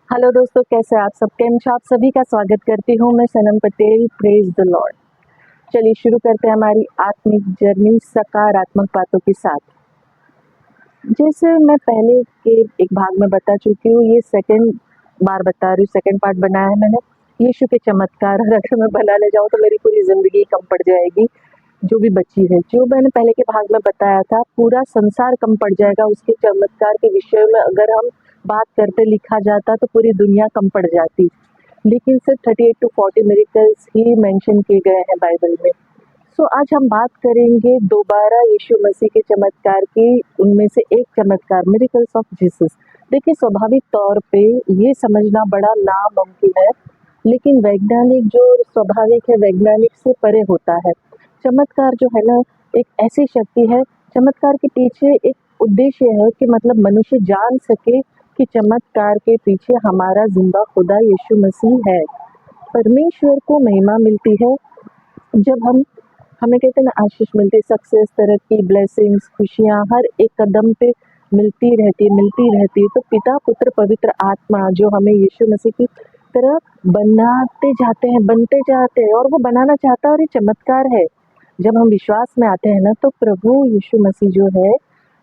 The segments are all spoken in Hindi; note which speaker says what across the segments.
Speaker 1: हेलो दोस्तों, कैसे हैं आप सब? आप सभी का स्वागत करती हूँ मैं Sanam Patel. Praise the Lord. चलिए शुरू करते हैं हमारी आत्मिक जर्नी सकारात्मक बातों के साथ। जैसे मैं पहले के एक भाग में बता चुकी हूँ, ये सेकंड बार बता रही हूँ, सेकंड पार्ट बनाया है मैंने यीशु के चमत्कार। और अगर मैं बनाने जाऊँ तो मेरी पूरी जिंदगी कम पड़ जाएगी जो भी बची है। जो मैंने पहले के भाग में बताया था, पूरा संसार कम पड़ जाएगा उसके चमत्कार के विषय में। अगर हम बात करते लिखा जाता तो पूरी दुनिया कम पड़ जाती, लेकिन सिर्फ 38 to 40 मिरेकल्स ही मेंशन किए गए हैं बाइबल में। सो आज हम बात करेंगे दोबारा यीशु मसीह के चमत्कार की, उनमें से एक चमत्कार मिरेकल्स ऑफ जीसस। देखिए, स्वाभाविक तौर पे ये समझना बड़ा नामुमकिन है, लेकिन वैज्ञानिक जो स्वाभाविक है वैज्ञानिक से परे होता है। चमत्कार जो है ना, एक ऐसी शक्ति है, चमत्कार के पीछे एक उद्देश्य है कि मतलब मनुष्य जान सके कि चमत्कार के पीछे हमारा जिंदा खुदा यीशु मसीह है। परमेश्वर को महिमा मिलती है जब हमें कहते हैं ना, आशीष मिलती है, सक्सेस, तरक्की, ब्लेसिंग्स, खुशियाँ हर एक कदम पे मिलती रहती है। तो पिता, पुत्र, पवित्र आत्मा जो हमें यीशु मसीह की तरह बनते जाते हैं, और वो बनाना चाहता है, और ये चमत्कार है। जब हम विश्वास में आते हैं ना, तो प्रभु यीशु मसीह जो है,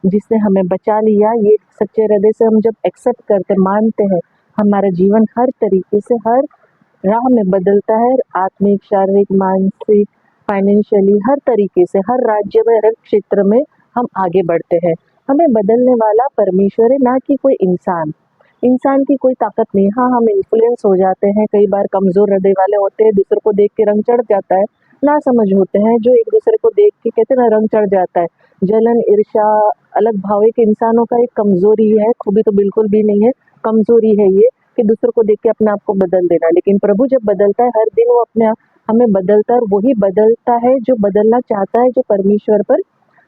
Speaker 1: जिसने हमें बचा लिया, ये सच्चे हृदय से हम जब एक्सेप्ट करते, मानते हैं, हमारा जीवन हर तरीके से, हर राह में बदलता है। आत्मिक, शारीरिक, मानसिक, फाइनेंशियली, हर तरीके से, हर राज्य में, हर क्षेत्र में हम आगे बढ़ते हैं। हमें बदलने वाला परमेश्वर है, ना कि कोई इंसान। इंसान की कोई ताकत नहीं। हाँ, हम इन्फ्लुएंस हो जाते हैं, कई बार कमजोर हृदय वाले होते हैं, दूसरों को देख के रंग चढ़ जाता है। ना समझ होते हैं जो एक दूसरे को देख के कहते हैं ना, रंग चढ़ जाता है। जलन, ईर्ष्या, अलग भाव एक इंसानों का एक कमजोरी है, खूबी तो बिल्कुल भी नहीं है, कमजोरी है ये, कि दूसरों को देख के अपने आप को बदल देना। लेकिन प्रभु जब बदलता है, हर दिन वो अपने हमें बदलता है, और वही बदलता है जो बदलना चाहता है, जो परमेश्वर पर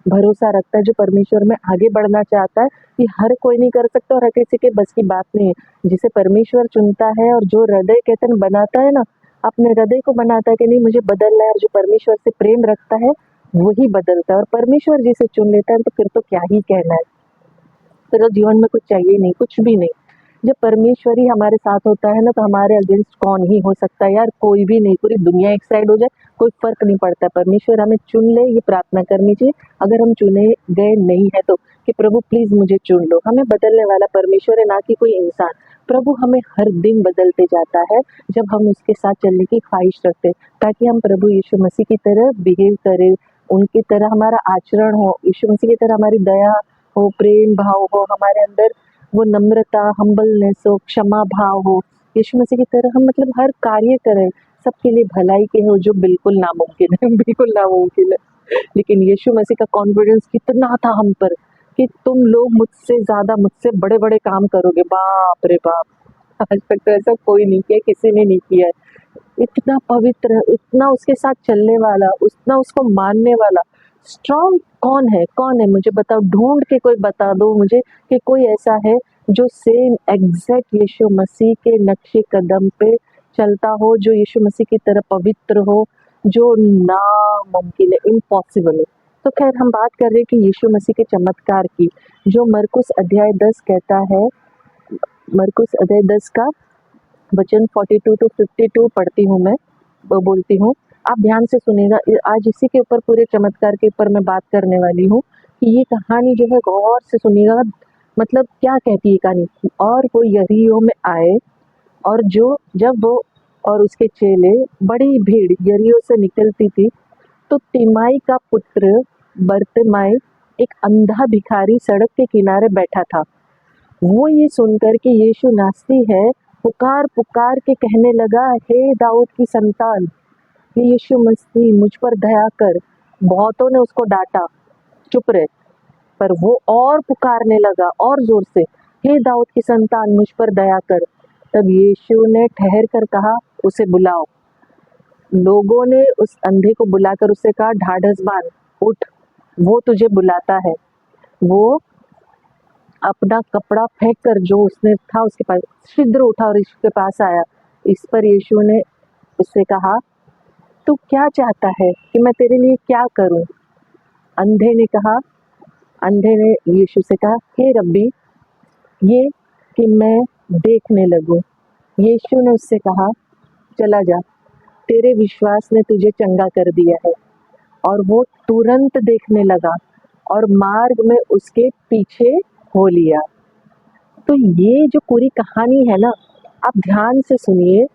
Speaker 1: भरोसा रखता है, जो परमेश्वर में आगे बढ़ना चाहता है। ये हर कोई नहीं कर सकता, और हर किसी के बस की बात नहीं है। जिसे परमेश्वर चुनता है, और जो हृदय कहते बनाता है ना, अपने हृदय को बनाता है कि नहीं मुझे बदलना है, और जो परमेश्वर से प्रेम रखता है वही बदलता है। और परमेश्वर जिसे चुन लेता है तो फिर तो क्या ही कहना है, फिर तो जीवन में कुछ चाहिए नहीं, कुछ भी नहीं। जब परमेश्वर ही हमारे साथ होता है ना, तो हमारे अगेंस्ट कौन ही हो सकता है यार? कोई भी नहीं। पूरी दुनिया एक साइड हो जाए, कोई फर्क नहीं पड़ता। परमेश्वर हमें चुन ले, ये प्रार्थना करनी चाहिए अगर हम चुने गए नहीं है तो, कि प्रभु प्लीज मुझे चुन लो। हमें बदलने वाला परमेश्वर है, ना कि कोई इंसान। प्रभु हमें हर दिन बदलते जाता है जब हम उसके साथ चलने की ख्वाहिश रखते हैं, ताकि हम प्रभु यीशु मसीह की तरह बिहेव करें, उनकी तरह हमारा आचरण हो, यीशु मसीह की तरह हमारी दया हो, प्रेम भाव हो, हमारे अंदर वो नम्रता, हम्बलनेस हो, क्षमा भाव हो। यीशु मसीह की तरह हम मतलब हर कार्य करें सबके लिए भलाई के हो, जो बिल्कुल नामुमकिन है। बिल्कुल नामुमकिन है। लेकिन यीशु मसीह का कॉन्फिडेंस कितना था हम पर, कि तुम लोग मुझसे ज्यादा, मुझसे बड़े बड़े काम करोगे। बाप रे बाप, आज तक तो ऐसा कोई नहीं किया, किसी ने नहीं किया है। इतना पवित्र, इतना उसके साथ चलने वाला, उतना उसको मानने वाला स्ट्रॉन्ग कौन है? कौन है? मुझे बताओ, ढूंढ के कोई बता दो मुझे कि कोई ऐसा है जो सेम एग्जैक्ट यीशु मसीह के नक्शे कदम पे चलता हो, जो यीशु मसीह की तरह पवित्र हो, जो नामुमकिन है, इम्पॉसिबल है। तो खैर, हम बात कर रहे हैं कि यीशु मसीह के चमत्कार की, जो मरकुस अध्याय 10 कहता है। मरकुस अध्याय 10 का वचन 42 to 52 पढ़ती हूँ मैं, बोलती हूँ। आप ध्यान से सुनिएगा, आज इसी के ऊपर, पूरे चमत्कार के ऊपर मैं बात करने वाली हूँ, कि ये कहानी जो है गौर से सुनिएगा। मतलब क्या कहती है कहानी? और वो यरीहो में आए, और जब वो और उसके चेले, बड़ी भीड़ यरीहो से निकलती थी, तो तिमाई का पुत्र बरतिमाई, एक अंधा भिखारी, सड़क के किनारे बैठा था। वो ये सुनकर कि यीशु नासरी है, पुकार पुकार के कहने लगा, हे दाऊद की संतान, हे यीशु मसीह, मुझ पर दया कर। बहुतों ने उसको डांटा, चुप रहे, पर वो और पुकारने लगा और जोर से, हे दाऊद की संतान, मुझ पर दया कर। तब यीशु ने ठहर कर कहा, उसे बुलाओ। लोगों ने उस अंधे को बुलाकर उससे कहा, ढाढ़स बांध, उठ, वो तुझे बुलाता है। वो अपना कपड़ा फेंक कर, जो उसने था उसके पास, शीघ्र उठा और यीशु के पास आया। इस पर यीशु ने उससे कहा, तू क्या चाहता है कि मैं तेरे लिए क्या करूं? अंधे ने यीशु से कहा, हे रब्बी, ये कि मैं देखने लगूं। यीशु ने उससे कहा, चला जा, तेरे विश्वास ने तुझे चंगा कर दिया है। और वो तुरंत देखने लगा और मार्ग में उसके पीछे हो लिया। तो ये जो पूरी कहानी है ना, आप ध्यान से सुनिए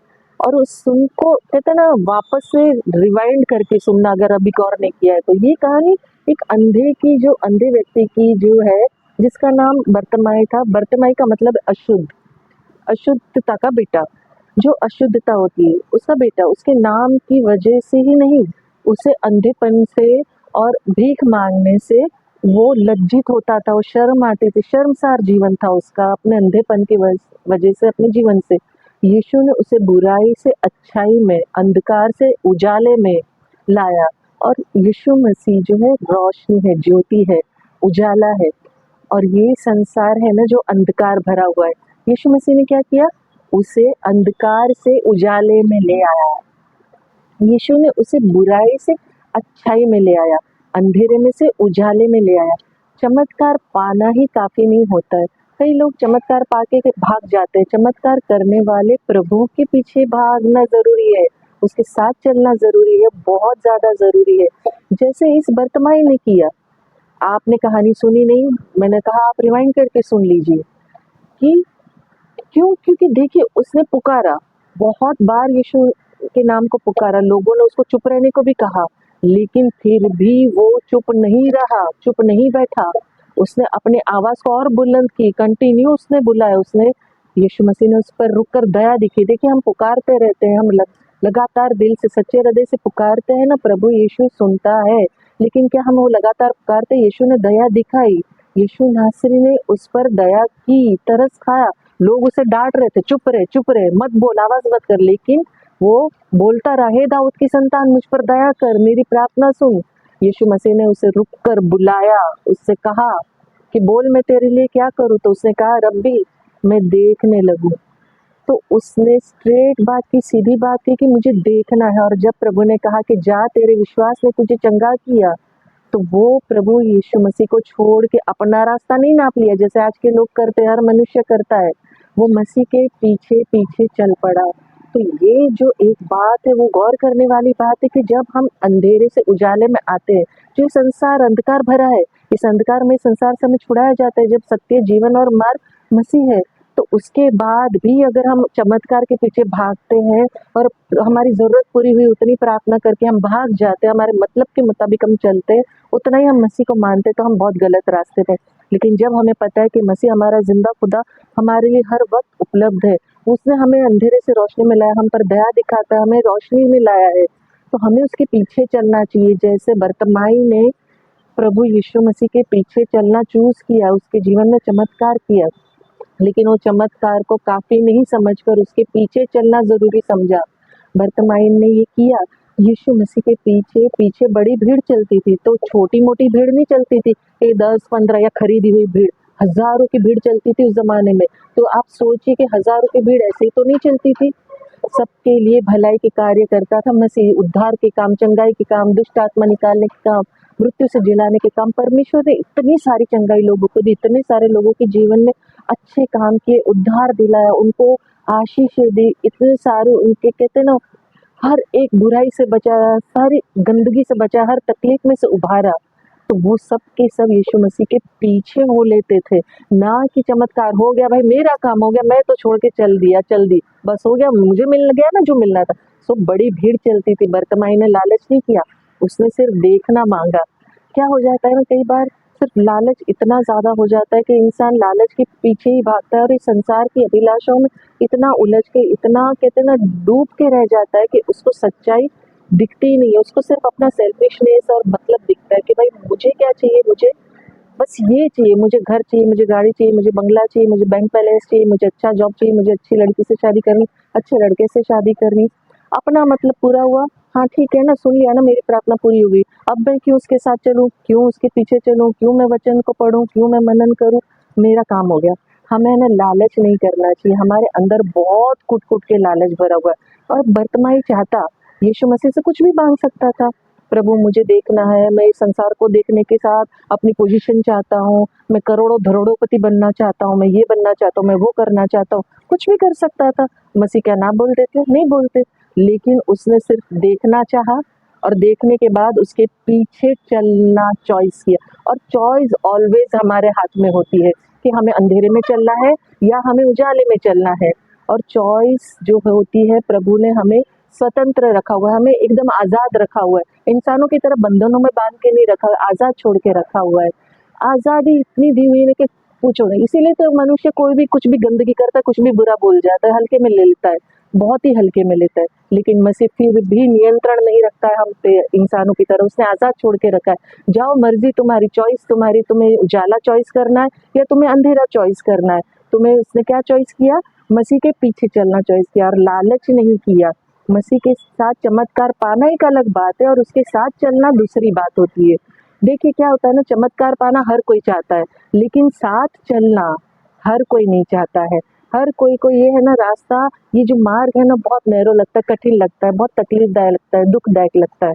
Speaker 1: और उस सुन को कहते हैं ना, वापस से रिवाइंड करके सुनना, अगर अभी गौर नहीं किया है तो। ये कहानी एक अंधे की, जो अंधे व्यक्ति की जो है, जिसका नाम बर्तिमाई था। बर्तिमाई का मतलब अशुद्ध, अशुद्धता का बेटा। जो अशुद्धता होती है उसका बेटा, उसके नाम की वजह से ही नहीं, उसे अंधेपन से और भीख मांगने से वो लज्जित होता था, वो शर्म आती थी, शर्मसार जीवन था उसका अपने अंधेपन की वजह से, अपने जीवन से। यीशु ने उसे बुराई से अच्छाई में, अंधकार से उजाले में लाया। और यीशु मसीह जो है रोशनी है, ज्योति है, उजाला है। और ये संसार है ना जो अंधकार भरा हुआ है, यीशु मसीह ने क्या किया? उसे अंधकार से उजाले में ले आया। यीशु ने उसे बुराई से अच्छाई में ले आया, अंधेरे में से उजाले में ले आया। चमत्कार पाना ही काफी नहीं होता है। कई लोग चमत्कार पाके के भाग जाते हैं। चमत्कार करने वाले प्रभु के पीछे भागना जरूरी है, उसके साथ चलना जरूरी है, बहुत ज्यादा जरूरी है। जैसे इस बर्तिमाई ने किया। आपने कहानी सुनी नहीं, मैंने कहा आप रिवाइंड करके सुन लीजिए कि क्यों। क्योंकि देखिए, उसने पुकारा, बहुत बार यीशु के नाम को पुकारा, लोगों ने उसको चुप रहने को भी कहा, लेकिन फिर भी वो चुप नहीं रहा, चुप नहीं बैठा। उसने अपने आवाज को और बुलंद की, कंटिन्यू उसने बुलाया। उसने, यीशु मसीह ने उस पर रुक कर दया दिखी। देखिए, हम पुकारते रहते हैं, हम लगातार दिल से, सच्चे हृदय से पुकारते हैं ना, प्रभु यीशु सुनता है। लेकिन क्या हम वो लगातार पुकारते? यीशु ने दया दिखाई, यीशु नासरी ने उस पर दया की, तरस खाया। लोग उसे डांट रहे थे, चुप रहे, चुप रहे, मत बोल, आवाज मत कर, लेकिन वो बोलता रहा, हे दाऊद की संतान, मुझ पर दया कर, मेरी प्रार्थना सुन। यीशु मसीह ने उसे रुक कर बुलाया, उससे कहा कि बोल, मैं तेरे लिए क्या करूं? तो उसने कहा, रब्बी, मैं देखने लगूं। तो उसने स्ट्रेट बात की, सीधी बात की कि मुझे देखना है। और जब प्रभु ने कहा कि जा, तेरे विश्वास ने तुझे चंगा किया, तो वो प्रभु यीशु मसीह को छोड़ के अपना रास्ता नहीं नाप लिया जैसे आज के लोग करते हैं, हर मनुष्य करता है। वो मसीह के पीछे पीछे चल पड़ा। तो ये जो एक बात है, वो गौर करने वाली बात है कि जब हम अंधेरे से उजाले में आते हैं, जो संसार अंधकार भरा है, इस अंधकार में, संसार से हमें छुड़ाया जाता है। जब सत्य, जीवन और मार्ग मसीह है, तो उसके बाद भी अगर हम चमत्कार के पीछे भागते हैं और हमारी जरूरत पूरी हुई उतनी प्रार्थना करके हम भाग जाते हैं, हमारे मतलब के मुताबिक हम चलते हैं, उतना ही हम मसीह को मानते हैं, तो हम बहुत गलत रास्ते पे। लेकिन जब हमें पता है कि मसीह हमारा जिंदा खुदा हमारे लिए हर वक्त उपलब्ध है, उसने हमें अंधेरे से रोशनी में लाया, हम पर दया दिखाता है, हमें रोशनी में लाया है, तो हमें उसके पीछे चलना चाहिए। जैसे बर्तिमाई ने प्रभु यीशु मसीह के पीछे चलना चूज किया, उसके जीवन में चमत्कार किया, लेकिन वो चमत्कार को काफी नहीं समझकर उसके पीछे चलना जरूरी समझा। बर्तिमाई ने ये किया। यीशु मसीह के पीछे पीछे बड़ी भीड़ चलती थी, तो छोटी मोटी भीड़ नहीं चलती थी, ये 10-15 या खरीदी हुई भीड़, हजारों की भीड़ चलती थी उस जमाने में। तो आप सोचिए कि हजारों की भीड़ ऐसे ही तो नहीं चलती थी। सबके लिए भलाई के कार्य करता था मसीह, उद्धार के काम, चंगाई के काम, दुष्ट आत्मा निकालने के काम, मृत्यु से जिलाने के काम। परमेश्वर ने इतनी सारी चंगाई लोगों को दी, इतने सारे लोगों के जीवन में अच्छे काम किए, उद्धार दिलाया, उनको आशीषें दी, इतने सारे उनके, कहते हैं ना, हर एक बुराई से बचाया, सारी गंदगी से बचाया, हर तकलीफ में से उभारा। तो वो सब के सब यीशु मसीह के पीछे हो लेते थे, ना कि चमत्कार हो गया भाई, मेरा काम हो गया, मैं तो छोड़ के चल दिया, चल दी, बस हो गया, मुझे मिल गया ना जो मिलना था। सो बड़ी भीड़ चलती थी। बर्तिमाई ने लालच नहीं किया, उसने सिर्फ देखना मांगा। क्या हो जाता है ना, कई बार सिर्फ लालच इतना ज्यादा हो जाता है कि इंसान लालच के पीछे ही भागता है और इस संसार की अभिलाषाओं में इतना उलझ के, इतना कहते हैं ना डूब के रह जाता है कि उसको सच्चाई दिखती ही नहीं है। उसको सिर्फ अपना सेल्फिशनेस और मतलब दिखता है कि भाई मुझे क्या चाहिए, मुझे बस ये चाहिए, मुझे घर चाहिए, मुझे गाड़ी चाहिए, मुझे बंगला चाहिए, मुझे बैंक बैलेंस चाहिए, मुझे अच्छा जॉब चाहिए, मुझे अच्छी लड़की से शादी करनी, अच्छे लड़के से शादी करनी, अपना मतलब पूरा हुआ, हाँ ठीक है ना, सुन लिया ना, मेरी प्रार्थना पूरी हो गई, अब मैं क्यों उसके साथ चलूं, क्यों उसके पीछे चलूं, क्यों मैं वचन को पढूं, क्यों मैं मनन करूं, मेरा काम हो गया। हमें ना लालच नहीं करना चाहिए, हमारे अंदर बहुत कुट कुट के लालच भरा हुआ है। और बर्तिमाई चाहता, यीशु मसीह से कुछ भी मांग सकता था, प्रभु मुझे देखना है, मैं इस संसार को देखने के साथ अपनी पोजीशन चाहता हूँ, मैं करोड़ों धरोड़ोपति बनना चाहता हूँ, मैं ये बनना चाहता हूँ, मैं वो करना चाहता हूँ, कुछ भी कर सकता था। मसीह क्या ना बोल देते? नहीं बोलते। लेकिन उसने सिर्फ देखना चाहा और देखने के बाद उसके पीछे चलना चॉइस किया। और चॉइस ऑलवेज हमारे हाथ में होती है कि हमें अंधेरे में चलना है या हमें उजाले में चलना है। और चॉइस जो होती है, प्रभु ने हमें स्वतंत्र रखा हुआ है, हमें एकदम आज़ाद रखा हुआ है। इंसानों की तरह बंधनों में बांध के नहीं रखा, आज़ाद छोड़ के रखा हुआ है। आज़ादी इतनी दी हुई है कि पूछो नहीं। इसीलिए तो मनुष्य कोई भी कुछ भी गंदगी करता है, कुछ भी बुरा बोल जाता है, हल्के में ले लेता है, बहुत ही हल्के में लेता है। लेकिन मसीह फिर भी नियंत्रण नहीं रखता है हम पे इंसानों की तरह, उसने आज़ाद छोड़ के रखा है। जाओ, मर्जी तुम्हारी, चॉइस तुम्हारी, तुम्हें उजाला चॉइस करना है या तुम्हें अंधेरा चॉइस करना है। तुम्हें उसने क्या चॉइस किया? मसीह के पीछे चलना चॉइस किया और लालच नहीं किया। मसीह के साथ चमत्कार पाना एक अलग बात है और उसके साथ चलना दूसरी बात होती है। देखिए क्या होता है ना, चमत्कार पाना हर कोई चाहता है, लेकिन साथ चलना हर कोई नहीं चाहता है। हर कोई को ये है ना, रास्ता, ये जो मार्ग है ना, बहुत नैरो लगता है, कठिन लगता है, बहुत तकलीफदायक लगता है, दुखदायक लगता है।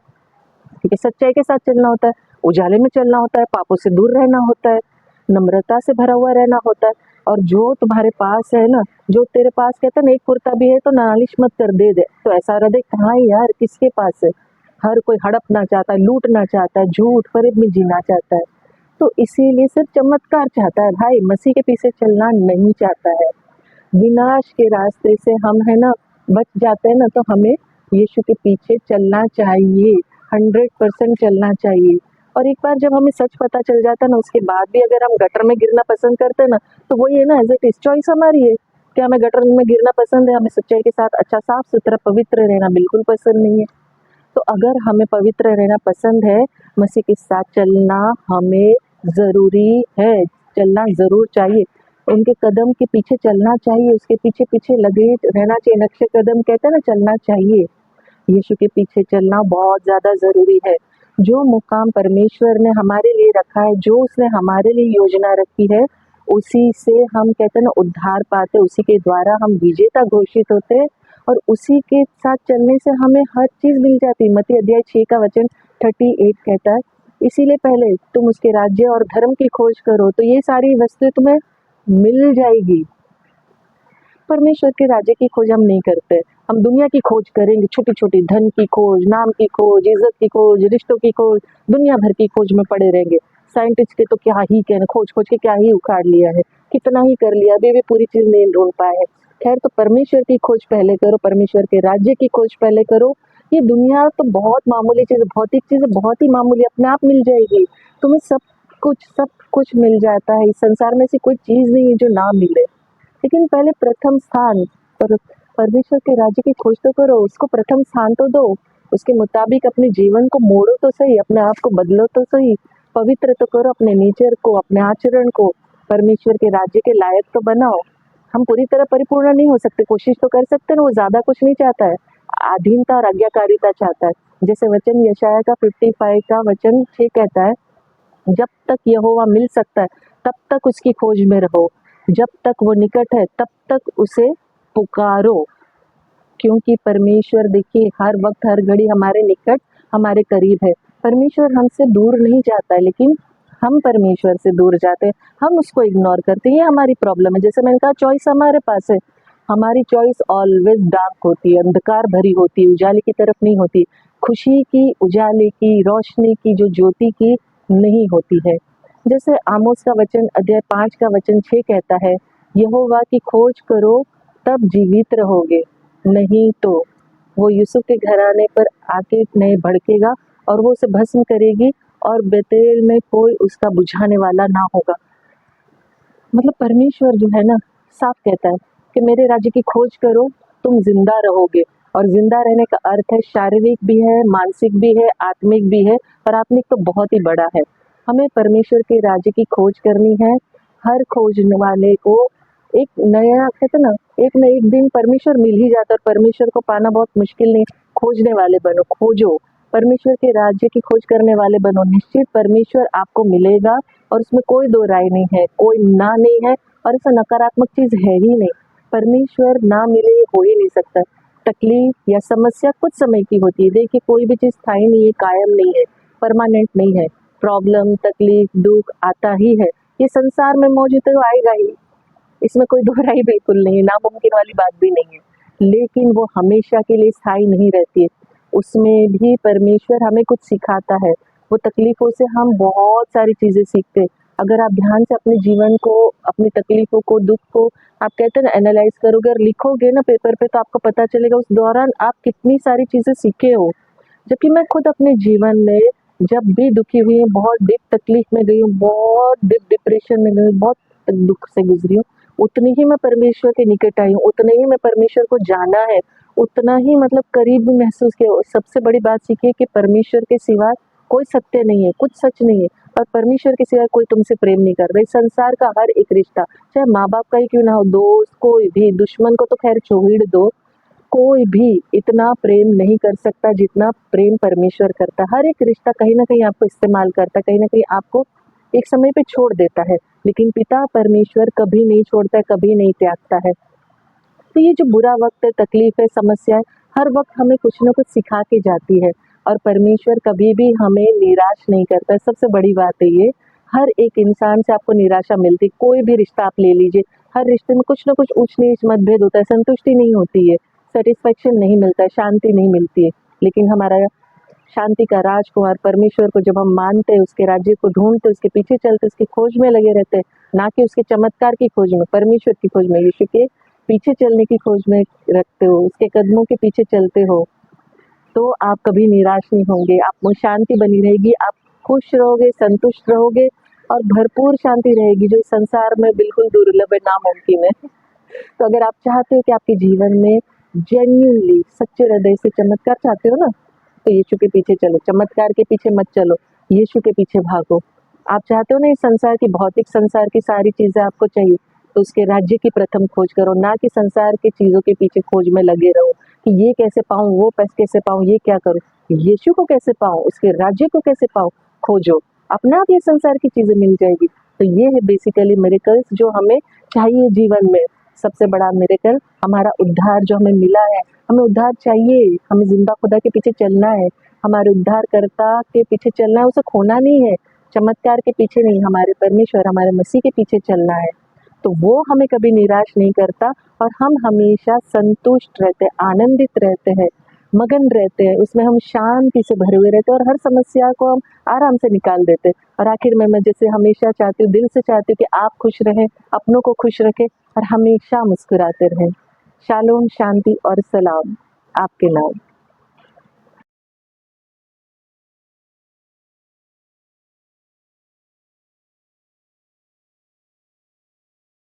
Speaker 1: क्योंकि सच्चाई के साथ चलना होता है, उजाले में चलना होता है, पापों से दूर रहना होता है, नम्रता से भरा हुआ रहना होता है। और जो तुम्हारे पास है ना, जो तेरे पास कहते हैं ना, एक कुर्ता भी है तो नालिश मत कर, दे दे। तो ऐसा हृदय कहाँ है यार, किसके पास है? हर कोई हड़पना चाहता है, लूटना चाहता है, झूठ फरेब में जीना चाहता है। तो इसीलिए सिर्फ चमत्कार चाहता है भाई, मसीह के पीछे चलना नहीं चाहता है। विनाश के रास्ते से हम है ना बच जाते हैं ना, तो हमें यीशु के पीछे चलना चाहिए, 100% चलना चाहिए। और एक बार जब हमें सच पता चल जाता है ना, उसके बाद भी अगर हम गटर में गिरना पसंद करते हैं ना, तो वही है ना, एज इट इज चॉइस हमारी है कि हमें गटर में गिरना पसंद है, हमें सच्चाई के साथ अच्छा साफ सुथरा पवित्र रहना बिल्कुल पसंद नहीं है। तो अगर हमें पवित्र रहना पसंद है, मसीह के साथ चलना हमें ज़रूरी है, चलना ज़रूर चाहिए। उनके कदम के पीछे चलना चाहिए, उसके पीछे पीछे लगे रहना चाहिए, नक्शे कदम कहते हैं ना, चलना चाहिए। यीशु के पीछे चलना बहुत ज़्यादा ज़रूरी है। जो मुकाम परमेश्वर ने हमारे लिए रखा है, जो उसने हमारे लिए योजना रखी है, उसी से हम कहते हैं ना उद्धार पाते, उसी के द्वारा हम विजेता घोषित होते हैं और उसी के साथ चलने से हमें हर चीज़ मिल जाती है। मत्ती अध्याय 6 का वचन 38 कहता है, इसीलिए पहले तुम उसके राज्य और धर्म की खोज करो तो ये सारी वस्तुएं तुम्हें मिल जाएगी। परमेश्वर के राज्य की खोज हम नहीं करते, हम दुनिया की खोज करेंगे, छोटी छोटी धन की खोज, नाम की खोज, इज्जत की खोज, रिश्तों की खोज, दुनिया भर की खोज में पड़े रहेंगे। साइंटिस्ट के तो क्या ही कहना, खोज खोज के क्या ही उखाड़ लिया है, कितना ही कर लिया, अभी भी पूरी चीज नहीं ढूंढ पाए हैं। खैर, तो परमेश्वर की खोज पहले करो, परमेश्वर के राज्य की खोज पहले करो। ये दुनिया तो बहुत मामूली चीज, भौतिक चीजें बहुत ही मामूली, अपने आप मिल जाएगी तुम्हें, सब कुछ मिल जाता है। इस संसार में ऐसी कोई चीज नहीं है जो ना मिले। लेकिन पहले प्रथम स्थान पर परमेश्वर के राज्य की खोज तो करो, उसको प्रथम स्थान तो दो, उसके मुताबिक अपने जीवन को मोड़ो तो सही, अपने आप को बदलो तो सही, पवित्र तो करो अपने नेचर को, अपने आचरण को, परमेश्वर के राज्य के लायक तो बनाओ। हम पूरी तरह परिपूर्ण नहीं हो सकते, कोशिश तो कर सकते हैं, वो ज्यादा कुछ नहीं चाहता है, अधीनता और आज्ञाकारिता चाहता है। जैसे वचन यशाया का 55 का वचन 6 कहता है, जब तक यहोवा मिल सकता है तब तक उसकी खोज में रहो, जब तक वो निकट है तब तक उसे पुकारो। क्योंकि परमेश्वर देखिए हर वक्त हर घड़ी हमारे निकट, हमारे करीब है। परमेश्वर हमसे दूर नहीं जाता है, लेकिन हम परमेश्वर से दूर जाते हैं, हम उसको इग्नोर करते हैं, ये हमारी प्रॉब्लम है। जैसे मैंने कहा, चॉइस हमारे पास है, हमारी चॉइस ऑलवेज डार्क होती है, अंधकार भरी होती है, उजाले की तरफ नहीं होती, खुशी की, उजाले की, रोशनी की, जो ज्योति की नहीं होती है। जैसे आमोस का वचन अध्याय 5 का वचन 6 कहता है, यहोवा की खोज करो तब जीवित रहोगे, नहीं तो वो यूसुफ के घराने पर आके नहीं भड़केगा और वो उसे भस्म करेगी और बेतेल में कोई उसका बुझाने वाला ना होगा। मतलब परमेश्वर जो है ना, साफ कहता है कि मेरे राज्य की खोज करो, तुम जिंदा रहोगे। और जिंदा रहने का अर्थ है शारीरिक भी है, मानसिक भी है, आत्मिक भी है, और आत्मिक तो बहुत ही बड़ा है। हमें परमेश्वर के राज्य की खोज करनी है। हर खोजने वाले को एक नया, कहते ना, एक न एक दिन परमेश्वर मिल ही जाता है। परमेश्वर को पाना बहुत मुश्किल नहीं, खोजने वाले बनो, खोजो, परमेश्वर के राज्य की खोज करने वाले बनो, निश्चित परमेश्वर आपको मिलेगा। और उसमें कोई दो राय नहीं है, कोई ना नहीं है, और ऐसा नकारात्मक चीज है ही नहीं। परमेश्वर ना मिले हो ही नहीं सकता। तकलीफ या समस्या कुछ समय की होती है। देखिए कोई भी चीज़ स्थायी नहीं है, कायम नहीं है, परमानेंट नहीं है। प्रॉब्लम, तकलीफ, दुःख आता ही है। ये संसार में मौजूद है तो आएगा ही, इसमें कोई दोहराई बिल्कुल नहीं है, नामुमकिन वाली बात भी नहीं है। लेकिन वो हमेशा के लिए स्थायी नहीं रहती है। उसमें भी परमेश्वर हमें कुछ सिखाता है। वो तकलीफ़ों से हम बहुत सारी चीज़ें सीखते हैं। अगर आप ध्यान से अपने जीवन को, अपनी तकलीफ़ों को, दुःख को आप कहते हैं ना एनालाइज़ करोगे और लिखोगे ना पेपर पे, तो आपको पता चलेगा उस दौरान आप कितनी सारी चीज़ें सीखे हो। जबकि मैं खुद अपने जीवन में जब भी दुखी हुई हूँ, बहुत डीप तकलीफ में गई हूँ, बहुत डीप डिप्रेशन में गई हूँ, बहुत दुख से गुजरी हूँ, उतनी ही मैं परमेश्वर के निकट आई हूँ, उतने ही मैं परमेश्वर को जाना है, उतना ही मतलब करीब महसूस किया। सबसे बड़ी बात सीखी है कि परमेश्वर के सिवा कोई सत्य नहीं है, कुछ सच नहीं है, और परमेश्वर के सिवा कोई तुमसे प्रेम नहीं कर रहा। इस संसार का हर एक रिश्ता, चाहे माँ बाप का ही क्यों ना हो, दोस्त, कोई भी, दुश्मन को तो खैर छोड़ दो, कोई भी इतना प्रेम नहीं कर सकता जितना प्रेम परमेश्वर करता है। हर एक रिश्ता कहीं न कहीं आपको इस्तेमाल करता है, कहीं न कहीं आपको एक समय पे छोड़ देता है, लेकिन पिता परमेश्वर कभी नहीं छोड़ता है, कभी नहीं त्यागता है। तो ये जो बुरा वक़्त है, तकलीफ़ है, समस्या है, हर वक़्त हमें कुछ न कुछ सिखा के जाती है, और परमेश्वर कभी भी हमें निराश नहीं करता है। सबसे बड़ी बात है ये, हर एक इंसान से आपको निराशा मिलती है। कोई भी रिश्ता आप ले लीजिए, हर रिश्ते में कुछ न कुछ ऊँच-नीच, मतभेद होता है, संतुष्टि नहीं होती है, सैटिस्फैक्शन नहीं मिलता है, शांति नहीं मिलती है। लेकिन हमारा शांति का राजकुमार परमेश्वर को जब हम मानते हैं, उसके राज्य को ढूँढते, उसके पीछे चलते, उसकी खोज में लगे रहते हैं, ना कि उसके चमत्कार की खोज में, परमेश्वर की खोज में, यीशु के पीछे चलने की खोज में रखते हो, उसके कदमों के पीछे चलते हो, तो आप कभी निराश नहीं होंगे, आप में शांति बनी रहेगी, आप खुश रहोगे, संतुष्ट रहोगे, और भरपूर शांति रहेगी, जो इस संसार में बिल्कुल दुर्लभ है, नामुमकिन है। तो अगर आप चाहते हो कि आपके जीवन में जेन्युइनली, सच्चे हृदय से चमत्कार चाहते हो ना, तो यीशु के पीछे चलो, चमत्कार के पीछे मत चलो, यीशु के पीछे भागो। आप चाहते हो ना इस संसार की, भौतिक संसार की सारी चीज़ें आपको चाहिए, तो उसके राज्य की प्रथम खोज करो, ना कि संसार की चीज़ों के पीछे खोज में लगे रहो कि ये कैसे पाऊँ, वो कैसे पाऊँ, ये क्या करूँ? यीशु को कैसे पाऊँ, उसके राज्य को कैसे पाऊँ? खोजो, अपने आप ये संसार की चीज़ें मिल जाएगी। तो ये है बेसिकली मिरेकल्स जो हमें चाहिए जीवन में। सबसे बड़ा मिरेकल हमारा उद्धार जो हमें मिला है, हमें उद्धार चाहिए, हमें ज़िंदा खुदा के पीछे चलना है, हमारे उद्धारकर्ता के पीछे चलना है, उसे खोना नहीं है, चमत्कार के पीछे नहीं, हमारे परमेश्वर, हमारे मसीह के पीछे चलना है। तो वो हमें कभी निराश नहीं करता, और हम हमेशा संतुष्ट रहते हैं, आनंदित रहते हैं, मगन रहते हैं, उसमें हम शांति से भरे हुए रहते हैं, और हर समस्या को हम आराम से निकाल देते हैं। और आखिर में मैं जैसे हमेशा चाहती हूँ, दिल से चाहती हूँ कि आप खुश रहें, अपनों को खुश रखें, और हमेशा मुस्कुराते रहें। शालोम, शांति और सलाम आपके नाम।